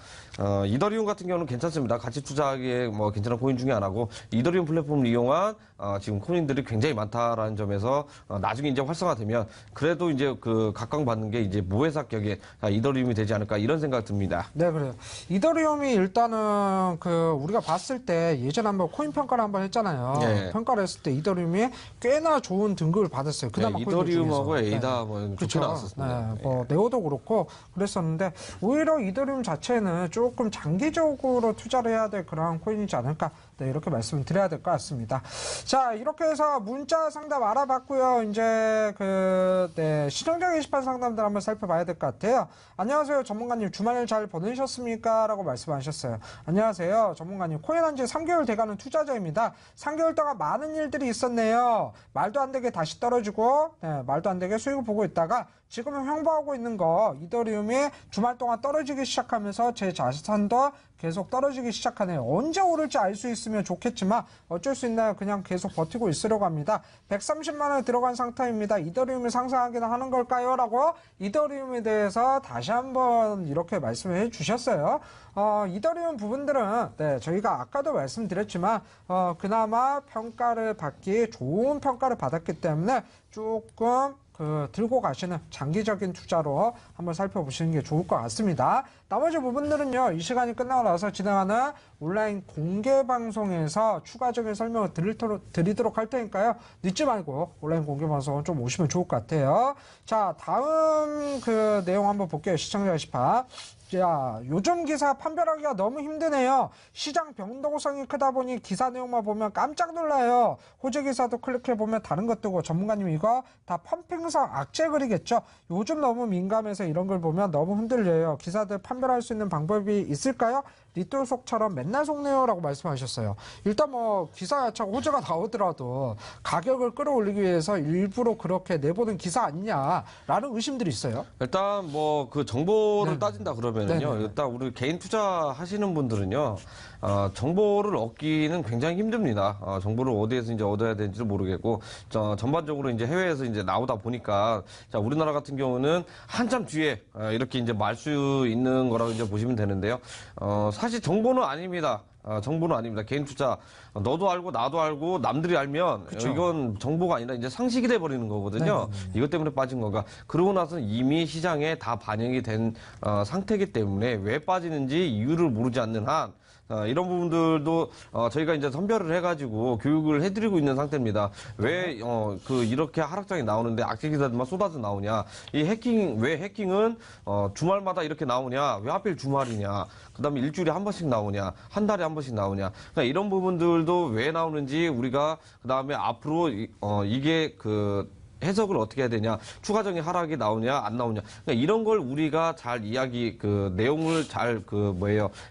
이더리움 같은 경우는 괜찮습니다. 같이 투자하기에 뭐 괜찮은 코인 중에 하나고 이더리움 플랫폼을 이용한 지금 코인들이 굉장히 많다라는 점에서 나중에 이제 활성화되면 그래도 이제 그 각광받는 게 이제 무회사격의 이더리움이 되지 않을까 이런 생각 듭니다. 네, 그래요. 이더리움이 일단은 그 우리가 봤을 때 예전에 한번 코인 평가를 한번 했잖아요. 네. 평가를 했을 때 이더리움이 꽤나 좋은 등급을 받았어요. 그나마 코인들 이더리움하고 중에서. 에이다 뭐 좋게 그렇죠. 나왔었습니다. 네, 뭐 네오도 그렇고 그랬었는데 오히려 이더리움 자체는 조금 장기적으로 투자를 해야 될 그런 코인이지 않을까. 네, 이렇게 말씀을 드려야 될 것 같습니다. 자, 이렇게 해서 문자 상담 알아봤고요. 이제 시청자 게시판 상담들 한번 살펴봐야 될 것 같아요. 안녕하세요, 전문가님. 주말 잘 보내셨습니까? 라고 말씀하셨어요. 안녕하세요, 전문가님. 코인 한지 3개월 돼가는 투자자입니다. 3개월 동안 많은 일들이 있었네요. 말도 안 되게 다시 떨어지고, 말도 안 되게 수익을 보고 있다가 지금은 횡보하고 있는 거 이더리움이 주말 동안 떨어지기 시작하면서 제 자산도 계속 떨어지기 시작하네요. 언제 오를지 알 수 있으면 좋겠지만 어쩔 수 있나요? 그냥 계속 버티고 있으려고 합니다. 130만 원 들어간 상태입니다. 이더리움이 상승하기는 하는 걸까요? 라고 이더리움에 대해서 다시 한번 이렇게 말씀을 해주셨어요. 이더리움 부분들은 저희가 아까도 말씀드렸지만 그나마 평가를 받기 좋은 평가를 받았기 때문에 조금 들고 가시는 장기적인 투자로 한번 살펴보시는 게 좋을 것 같습니다. 나머지 부분들은요, 이 시간이 끝나고 나서 진행하는 온라인 공개 방송에서 추가적인 설명을 드리도록 할 테니까요. 늦지 말고 온라인 공개 방송 좀 오시면 좋을 것 같아요. 자, 다음 그 내용 한번 볼게요. 시청자 게시판. 자, 요즘 기사 판별하기가 너무 힘드네요. 시장 변동성이 크다 보니 기사 내용만 보면 깜짝 놀라요. 호재 기사도 클릭해보면 다른 것 뜨고 전문가님 이거 다 펌핑성 악재 글이겠죠. 요즘 너무 민감해서 이런 걸 보면 너무 흔들려요. 기사들 판별할 수 있는 방법이 있을까요? 리톨 속처럼 맨날 속네요 라고 말씀하셨어요. 일단 뭐 기사 자체가 호재가 나오더라도 가격을 끌어올리기 위해서 일부러 그렇게 내보는 기사 아니냐라는 의심들이 있어요. 일단 뭐 그 정보를 네. 따진다 그러면은요. 네네. 일단 우리 개인 투자하시는 분들은요. 정보를 얻기는 굉장히 힘듭니다. 정보를 어디에서 이제 얻어야 되는지도 모르겠고, 전반적으로 이제 해외에서 이제 나오다 보니까, 자, 우리나라 같은 경우는 한참 뒤에, 이렇게 이제 말 수 있는 거라고 이제 보시면 되는데요. 사실 정보는 아닙니다. 정보는 아닙니다. 개인 투자. 너도 알고, 나도 알고, 남들이 알면, 그쵸. 이건 정보가 아니라 이제 상식이 돼버리는 거거든요. 네네네. 이것 때문에 빠진 건가. 그러고 나서 이미 시장에 다 반영이 된 상태이기 때문에 왜 빠지는지 이유를 모르지 않는 한 이런 부분들도 저희가 이제 선별을 해가지고 교육을 해드리고 있는 상태입니다. 왜 이렇게 하락장이 나오는데 악재 기사들만 쏟아져 나오냐? 왜 해킹은 주말마다 이렇게 나오냐? 왜 하필 주말이냐? 그다음에 일주일에 한 번씩 나오냐? 한 달에 한 번씩 나오냐? 그러니까 이런 부분들도 왜 나오는지 우리가 그다음에 앞으로 이게 해석을 어떻게 해야 되냐, 추가적인 하락이 나오냐 안 나오냐, 그러니까 이런 걸 우리가 잘 내용을 잘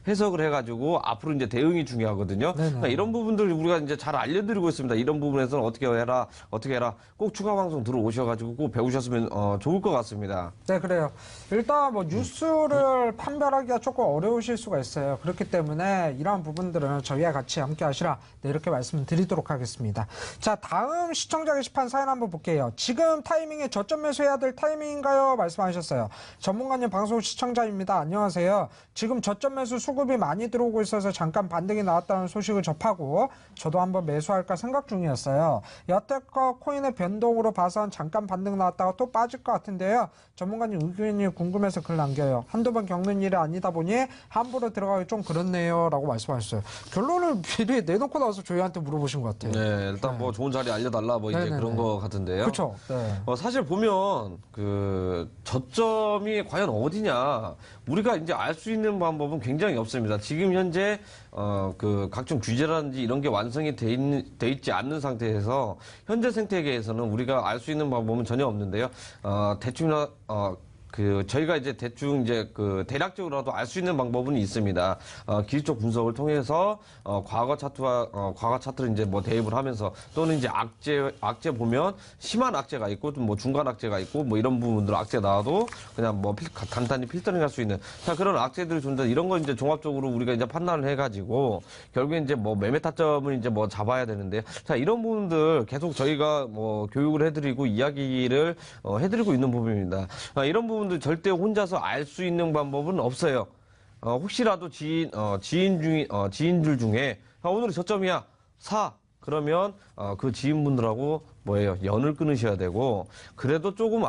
해석을 해가지고 앞으로 이제 대응이 중요하거든요. 그러니까 이런 부분들 우리가 이제 잘 알려드리고 있습니다. 이런 부분에서는 어떻게 해라 꼭 추가 방송 들어오셔가지고 꼭 배우셨으면 좋을 것 같습니다. 네, 그래요. 일단 뭐 뉴스를 판별하기가 조금 어려우실 수가 있어요. 그렇기 때문에 이러한 부분들은 저희와 같이 함께 하시라. 네, 이렇게 말씀을 드리도록 하겠습니다. 자, 다음 시청자 게시판 사연 한번 볼게요. 지금 타이밍에 저점 매수해야 될 타이밍인가요? 말씀하셨어요. 전문가님 방송 시청자입니다. 안녕하세요. 지금 저점 매수 수급이 많이 들어오고 있어서 잠깐 반등이 나왔다는 소식을 접하고 저도 한번 매수할까 생각 중이었어요. 여태껏 코인의 변동으로 봐선 잠깐 반등 나왔다가 또 빠질 것 같은데요. 전문가님 의견이 궁금해서 글 남겨요. 한두 번 겪는 일이 아니다 보니 함부로 들어가기 좀 그렇네요. 라고 말씀하셨어요. 결론을 미리 내놓고 나서 저희한테 물어보신 것 같아요. 네, 일단 뭐 좋은 자리 알려달라 이제 네네네. 그런 거 같은데요. 그렇죠. 네. 사실 보면 저점이 과연 어디냐 우리가 이제 알 수 있는 방법은 굉장히 없습니다. 지금 현재 각종 규제라든지 이런 게 완성이 돼 있지 않는 상태에서 현재 생태계에서는 우리가 알 수 있는 방법은 전혀 없는데요. 대충이나 저희가 이제 대충 이제 대략적으로라도 알 수 있는 방법은 있습니다. 기술적 분석을 통해서 과거 차트를 이제 뭐 대입을 하면서 또는 이제 악재 보면 심한 악재가 있고 좀 뭐 중간 악재가 있고 뭐 이런 부분들 악재 나와도 그냥 뭐 간단히 필터링 할 수 있는 그런 악재들이 존재 이런 거 이제 종합적으로 우리가 이제 판단을 해가지고 결국에 이제 뭐 매매 타점을 이제 뭐 잡아야 되는데 자 이런 부분들 계속 저희가 뭐 교육을 해드리고 이야기를 해드리고 있는 부분입니다. 이런 부분들 절대 혼자서 알 수 있는 방법은 없어요. 혹시라도 지인들 중에 오늘은 저점이야 사 그러면 그 지인분들하고 연을 끊으셔야 되고 그래도 조금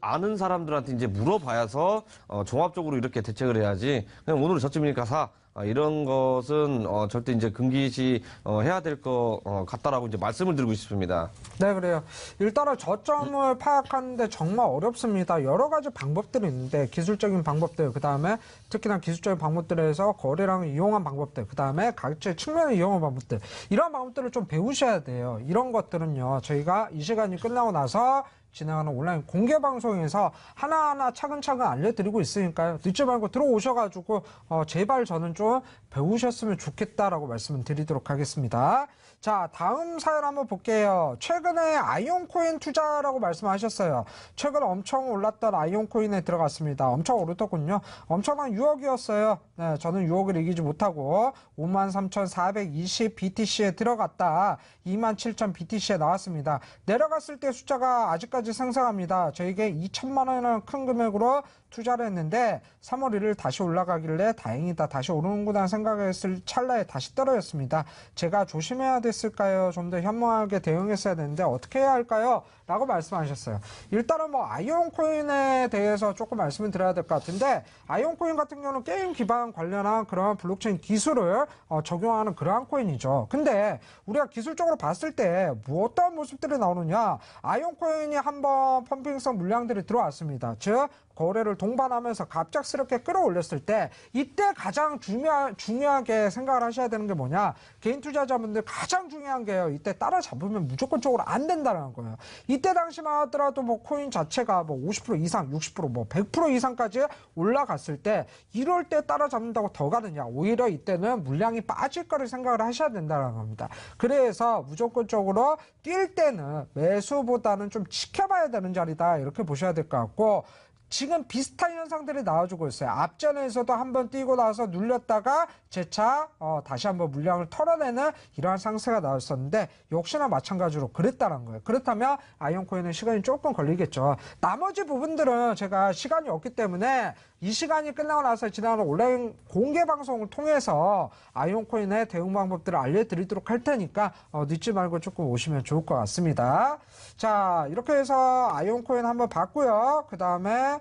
아는 사람들한테 이제 물어봐야서 종합적으로 이렇게 대책을 해야지 그냥 오늘은 저점이니까 사 이런 것은 절대 이제 금기시 해야 될 것 같다라고 이제 말씀을 드리고 싶습니다. 네, 그래요. 일단은 저점을 파악하는데 정말 어렵습니다. 여러 가지 방법들이 있는데 기술적인 방법들, 그 다음에 특히나 기술적인 방법들에서 거래량을 이용한 방법들, 그 다음에 가격적 측면을 이용한 방법들 이런 방법들을 좀 배우셔야 돼요. 이런 것들은요 저희가 이 시간이 끝나고 나서 진행하는 온라인 공개 방송에서 하나하나 차근차근 알려드리고 있으니까요. 늦지 말고 들어오셔가지고 제발 저는 좀 배우셨으면 좋겠다라고 말씀을 드리도록 하겠습니다. 자, 다음 사연 한번 볼게요. 최근에 아이온코인 투자라고 말씀하셨어요. 최근 엄청 올랐던 아이온코인에 들어갔습니다. 엄청 오르더군요. 엄청난 유혹이었어요. 네, 저는 유혹을 이기지 못하고 53,420 BTC에 들어갔다 27,000 BTC에 나왔습니다. 내려갔을 때 숫자가 아직까지 생생합니다. 저에게 2천만 원이라는 큰 금액으로 투자를 했는데 3월 1일 다시 올라가길래 다행이다. 다시 오르는구나 생각했을 찰나에 다시 떨어졌습니다. 제가 조심해야 됐을까요? 좀 더 현명하게 대응했어야 되는데 어떻게 해야 할까요? 라고 말씀하셨어요. 일단은 뭐 아이온코인에 대해서 조금 말씀을 드려야 될 것 같은데 아이온코인 같은 경우는 게임 기반 관련한 그런 블록체인 기술을 적용하는 그러한 코인이죠. 근데 우리가 기술적으로 봤을 때 뭐 어떤 모습들이 나오느냐, 아이온코인이 한번 펌핑성 물량들이 들어왔습니다. 즉 거래를 동반하면서 갑작스럽게 끌어올렸을 때 이때 가장 중요하게 생각을 하셔야 되는 게 뭐냐, 개인 투자자분들 가장 중요한 게요, 이때 따라잡으면 무조건적으로 안 된다는 거예요. 이때 당시만 하더라도 뭐 코인 자체가 뭐 50% 이상, 60%, 뭐 100% 이상까지 올라갔을 때 이럴 때 따라잡는다고 더 가느냐, 오히려 이때는 물량이 빠질 거를 생각을 하셔야 된다는 겁니다. 그래서 무조건적으로 뛸 때는 매수보다는 좀 지켜봐야 되는 자리다, 이렇게 보셔야 될 것 같고, 지금 비슷한 현상들이 나와주고 있어요. 앞전에서도 한번 뛰고 나서 눌렸다가 재차 다시 한번 물량을 털어내는 이러한 상세가 나왔었는데 역시나 마찬가지로 그랬다는 거예요. 그렇다면 아이온코인은 시간이 조금 걸리겠죠. 나머지 부분들은 제가 시간이 없기 때문에 이 시간이 끝나고 나서 지난번 온라인 공개 방송을 통해서 아이온코인의 대응 방법들을 알려드리도록 할 테니까 늦지 말고 조금 오시면 좋을 것 같습니다. 자, 이렇게 해서 아이온코인 한번 봤고요. 그 다음에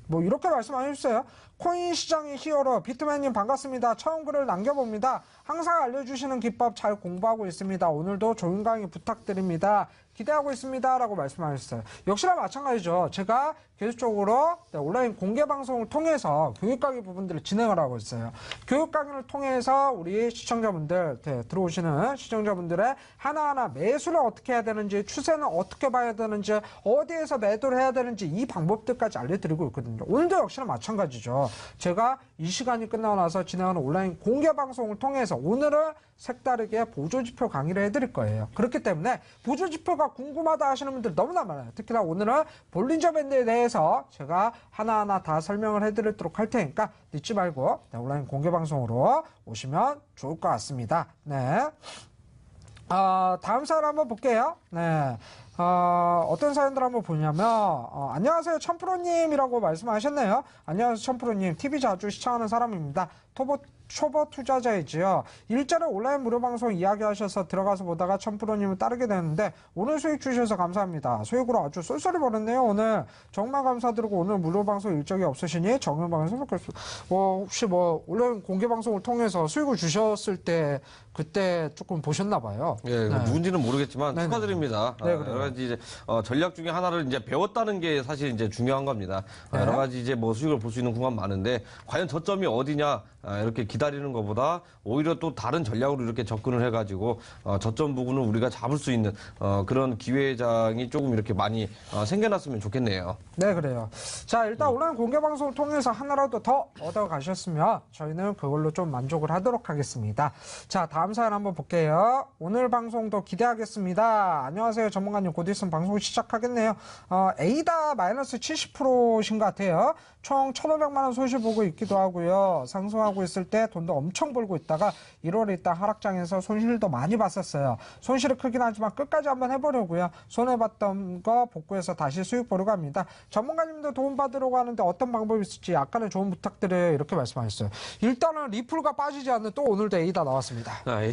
뭐 이렇게 말씀 안 해주세요. 코인 시장의 히어로 비트맨님 반갑습니다. 처음 글을 남겨봅니다. 항상 알려주시는 기법 잘 공부하고 있습니다. 오늘도 좋은 강의 부탁드립니다. 기대하고 있습니다. 라고 말씀하셨어요. 역시나 마찬가지죠. 제가 계속적으로 온라인 공개 방송을 통해서 교육 강의 부분들을 진행을 하고 있어요. 교육 강의를 통해서 우리 시청자분들, 들어오시는 시청자분들의 하나하나 매수를 어떻게 해야 되는지, 추세는 어떻게 봐야 되는지, 어디에서 매도를 해야 되는지 이 방법들까지 알려드리고 있거든요. 오늘도 역시나 마찬가지죠. 제가 이 시간이 끝나고 나서 진행하는 온라인 공개 방송을 통해서 오늘은 색다르게 보조지표 강의를 해드릴 거예요. 그렇기 때문에 보조지표가 궁금하다 하시는 분들 너무나 많아요. 특히나 오늘은 볼린저 밴드에 대해서 제가 하나하나 다 설명을 해드리도록 할 테니까 늦지 말고 온라인 공개 방송으로 오시면 좋을 것 같습니다. 네. 다음 사연 한번 볼게요. 네. 어떤 사연들 한번 보냐면, 안녕하세요, 천프로님이라고 말씀하셨네요. 안녕하세요, 천프로님. TV 자주 시청하는 사람입니다. 초보 투자자이지요. 일전에 온라인 무료 방송 이야기하셔서 들어가서 보다가 천프로님을 따르게 되는데 오늘 수익 주셔서 감사합니다. 수익으로 아주 쏠쏠이 벌었네요. 오늘 정말 감사드리고 오늘 무료 방송 일정이 없으시니 정형방에서 혹시 온라인 공개 방송을 통해서 수익을 주셨을 때 그때 조금 보셨나 봐요. 예, 네. 누군지는 모르겠지만 네네. 축하드립니다. 네, 여러 가지 이제 전략 중에 하나를 이제 배웠다는 게 사실 이제 중요한 겁니다. 네. 여러 가지 이제 뭐 수익을 볼 수 있는 공간 많은데 과연 저점이 어디냐 이렇게 기다리는 것보다 오히려 또 다른 전략으로 이렇게 접근을 해가지고 저점 부분을 우리가 잡을 수 있는 그런 기회장이 조금 이렇게 많이 생겨났으면 좋겠네요. 네, 그래요. 자, 일단 온라인 공개 방송을 통해서 하나라도 더 얻어 가셨으면 저희는 그걸로 좀 만족을 하도록 하겠습니다. 자, 다음 사연 한번 볼게요. 오늘 방송도 기대하겠습니다. 안녕하세요, 전문가님. 곧 있으면 방송 시작하겠네요. 에이다 마이너스 70%신 것 같아요. 총 1,500만 원 손실 보고 있기도 하고요. 상승하고 있을 때 돈도 엄청 벌고 있다가 1월에 있다 하락장에서 손실도 많이 봤었어요. 손실이 크긴 하지만 끝까지 한번 해보려고요. 손해봤던 거 복구해서 다시 수익 보려고 합니다. 전문가님도 도움 받으려고 하는데 어떤 방법이 있을지 약간의 조언 부탁드려요. 이렇게 말씀하셨어요. 일단은 리플가 빠지지 않는 또 오늘도 에이다 나왔습니다. 네.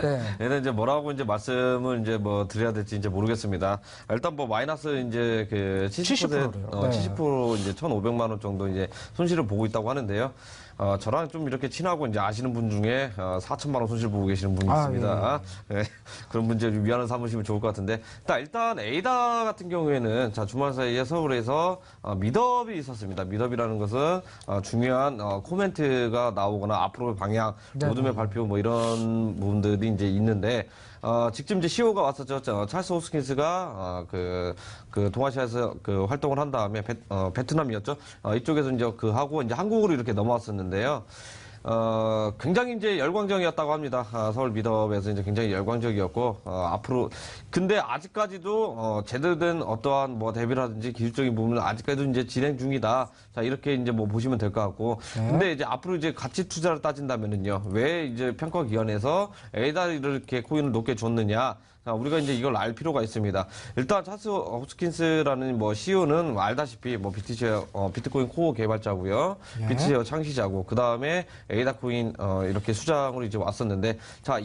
네. 얘는 이제 뭐라고 이제 말씀을 이제 뭐 드려야 될지 이제 모르겠습니다. 일단 뭐 마이너스 이제 그 70%, 70%래요. 네. 70% 이제 1,500만 원 정도 이제 손실을 보고 있다고 하는데요. 저랑 좀 이렇게 친하고 이제 아시는 분 중에 4천만 원 손실 보고 계시는 분이 있습니다. 예. 그런 분들 위안을 삼으시면 좋을 것 같은데 일단 에이다 같은 경우에는 자 주말 사이에 서울에서 미덥이 있었습니다. 미덥이라는 것은 중요한 코멘트가 나오거나 앞으로의 방향, 네. 로드맵 발표 뭐 이런 부분들이 이제 있는데 직접 이제 CEO가 왔었죠. 찰스 호스킨스가 그 동아시아에서 그 활동을 한 다음에 베트남이었죠. 이쪽에서 이제 그 하고 이제 한국으로 이렇게 넘어왔었는데요. 굉장히 이제 열광적이었다고 합니다. 서울 미덥에서 이제 굉장히 열광적이었고, 앞으로, 근데 아직까지도, 제대로 된 어떠한 뭐 대비라든지 기술적인 부분은 아직까지도 이제 진행 중이다. 자, 이렇게 이제 뭐 보시면 될 것 같고. 네. 근데 이제 앞으로 이제 가치 투자를 따진다면은요. 왜 이제 평가기관에서 에이다를 이렇게 코인을 높게 줬느냐. 자, 우리가 이제 이걸 알 필요가 있습니다. 일단 찰스 호스킨스라는 뭐 CEO는 알다시피 뭐 비트코인 코어 개발자고요. 예. 비트제어 창시자고 그 다음에 에이다 코인 이렇게 수장으로 이제 왔었는데 자,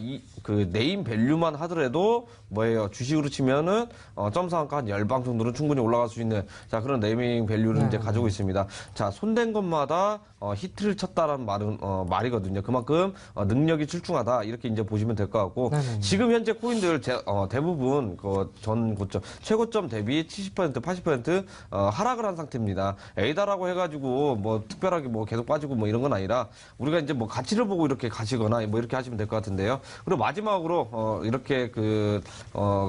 그 네임 밸류만 하더라도 뭐예요? 주식으로 치면은 점상가 한 10방 정도는 충분히 올라갈 수 있는 자, 그런 네이밍 밸류를 이제 가지고 있습니다. 자, 손댄 것마다 히트를 쳤다라는 말이거든요. 그만큼 능력이 출중하다 이렇게 이제 보시면 될 것 같고 네네네. 지금 현재 코인들 대부분 그 전 고점 최고점 대비 70% 80% 하락을 한 상태입니다. 에이다라고 해가지고 뭐 특별하게 뭐 계속 빠지고 뭐 이런 건 아니라 우리가 이제 뭐 가치를 보고 이렇게 가시거나 뭐 이렇게 하시면 될 것 같은데요. 그리고 마지막으로 이렇게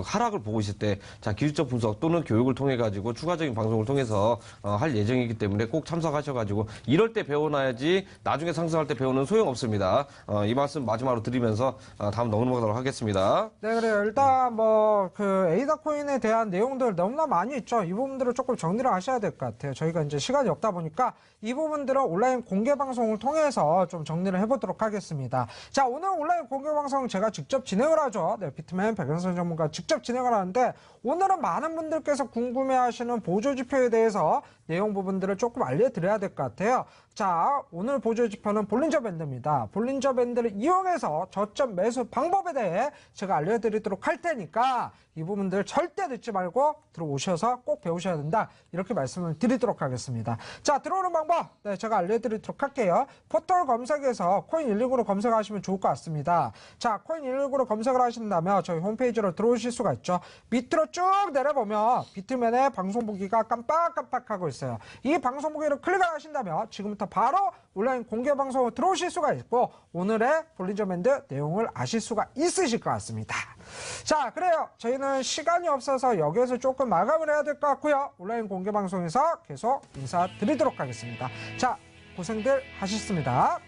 하락을 보고 있을 때 자 기술적 분석 또는 교육을 통해 가지고 추가적인 방송을 통해서 할 예정이기 때문에 꼭 참석하셔가지고 이럴 때 배워놔야지 나중에 상승할 때 배우는 소용 없습니다. 이 말씀 마지막으로 드리면서 다음 넘어가도록 하겠습니다. 네, 그래요. 일단 에이다 코인에 대한 내용들 너무나 많이 있죠. 이 부분들을 조금 정리를 하셔야 될 것 같아요. 저희가 이제 시간이 없다 보니까 이 부분들은 온라인 공개 방송을 통해서 좀 정리를 해보도록 하겠습니다. 자, 오늘 온라인 공개 방송 제가 직접 진행을 하죠. 네, 비트맨 백은선 전문가 직접 진행을 하는데 오늘은 많은 분들께서 궁금해하시는 보조지표에 대해서 내용 부분들을 조금 알려드려야 될 것 같아요. 자, 오늘 보조지표는 볼린저 밴드입니다. 볼린저 밴드를 이용해서 저점 매수 방법에 대해 제가 알려드리도록 할 할 테니까 이 부분들 절대 늦지 말고 들어오셔서 꼭 배우셔야 된다. 이렇게 말씀을 드리도록 하겠습니다. 자, 들어오는 방법 제가 알려드리도록 할게요. 포털 검색에서 코인119로 검색하시면 좋을 것 같습니다. 자, 코인119로 검색을 하신다면 저희 홈페이지로 들어오실 수가 있죠. 밑으로 쭉 내려보면 비트맨의 방송 보기가 깜빡깜빡하고 있어요. 이 방송 보기를 클릭을 하신다면 지금부터 바로 온라인 공개 방송으로 들어오실 수가 있고 오늘의 볼린저밴드 내용을 아실 수가 있으실 것 같습니다. 자, 그래요. 저희는 시간이 없어서 여기에서 조금 마감을 해야 될 것 같고요. 온라인 공개 방송에서 계속 인사드리도록 하겠습니다. 자, 고생들 하셨습니다.